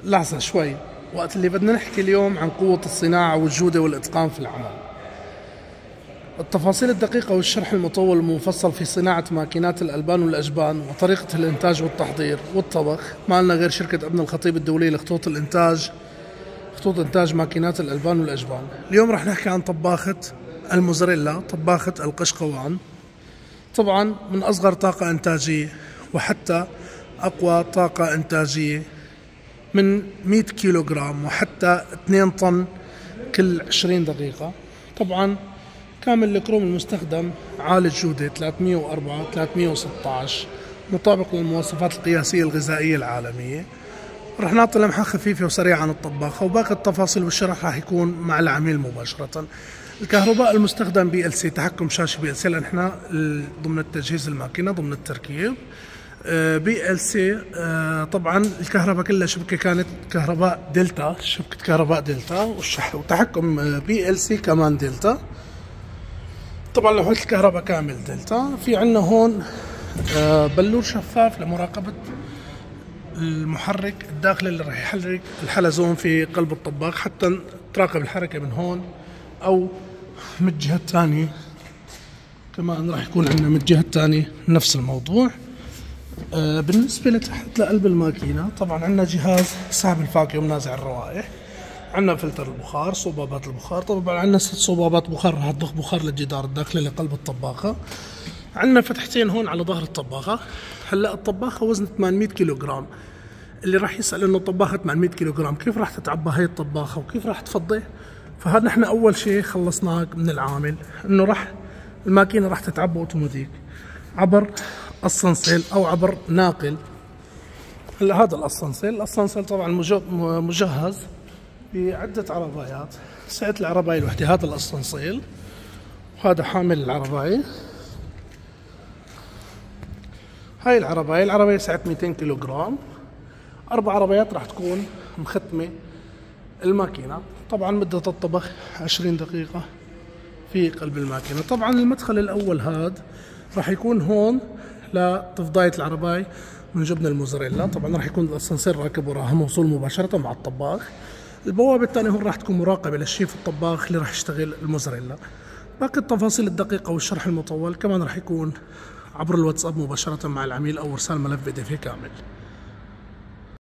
لحظة شوي. وقت اللي بدنا نحكي اليوم عن قوة الصناعة والجودة والإتقان في العمل، التفاصيل الدقيقة والشرح المطول والمفصل في صناعة ماكينات الألبان والأجبان وطريقة الإنتاج والتحضير والطبخ. ما لنا غير شركة ابن الخطيب الدولية لخطوط الإنتاج، خطوط إنتاج ماكينات الألبان والأجبان. اليوم رح نحكي عن طباخة الموزاريلا، طباخة القشقوان. طبعا من أصغر طاقة إنتاجية وحتى أقوى طاقة إنتاجية، من 100 كيلوغرام وحتى 2 طن كل 20 دقيقة. طبعا كامل الكروم المستخدم عالي الجودة 304 316 مطابق للمواصفات القياسية الغذائية العالمية. رح نعطي لمحة خفيفة وسريعة عن الطباخة، وباقي التفاصيل والشرح رح يكون مع العميل مباشرة. الكهرباء المستخدم BLC، تحكم شاشة BLC، لأن احنا ضمن التجهيز الماكينة ضمن التركيب BLC. طبعا الكهرباء كلها شبكة كانت كهرباء دلتا، شبكة كهرباء دلتا، وتحكم BLC كمان دلتا. طبعا لوحة الكهرباء كامل دلتا. في عنا هون بلور شفاف لمراقبة المحرك الداخلي اللي راح يحرك الحلزون في قلب الطباخ، حتى تراقب الحركة من هون أو من الجهة الثانية. كمان راح يكون عندنا من الجهة الثانية نفس الموضوع. بالنسبة لتحت لقلب الماكينة، طبعا عندنا جهاز سحب الفاكيوم نازع الروائح، عندنا فلتر البخار، صبابات البخار. طبعا عندنا 6 صبابات بخار راح تضخ بخار للجدار الداخلي لقلب الطباخة. عندنا فتحتين هون على ظهر الطباخة. هلا الطباخة وزن 800 كيلوغرام. اللي راح يسأل انه طباخة 800 كيلوغرام كيف راح تتعبى هاي الطباخة وكيف راح تفضي؟ فهذا نحن اول شيء خلصناه من العامل، انه راح الماكينة راح تتعبى اوتوماتيك عبر الاسانسيل او عبر ناقل. هلا هذا الاسانسيل طبعا مجهز بعدة عربايات. سعة العرباية الوحدة هذا الاسانسيل، وهذا حامل العرباية. هاي العرباية سعة 200 كيلوغرام. 4 عربايات راح تكون مختمة الماكينة. طبعا مدة الطبخ 20 دقيقة في قلب الماكينة. طبعا المدخل الأول هذا راح يكون هون لتفضاية العرباية من جبن الموزاريلا. طبعا راح يكون الاسانسير راكب وراها موصول مباشرة مع الطباخ. البوابة الثانية هون راح تكون مراقبة للشيف الطباخ اللي راح يشتغل الموزاريلا. باقي التفاصيل الدقيقة والشرح المطول كمان راح يكون عبر الواتساب مباشرة مع العميل أو إرسال ملف PDF كامل.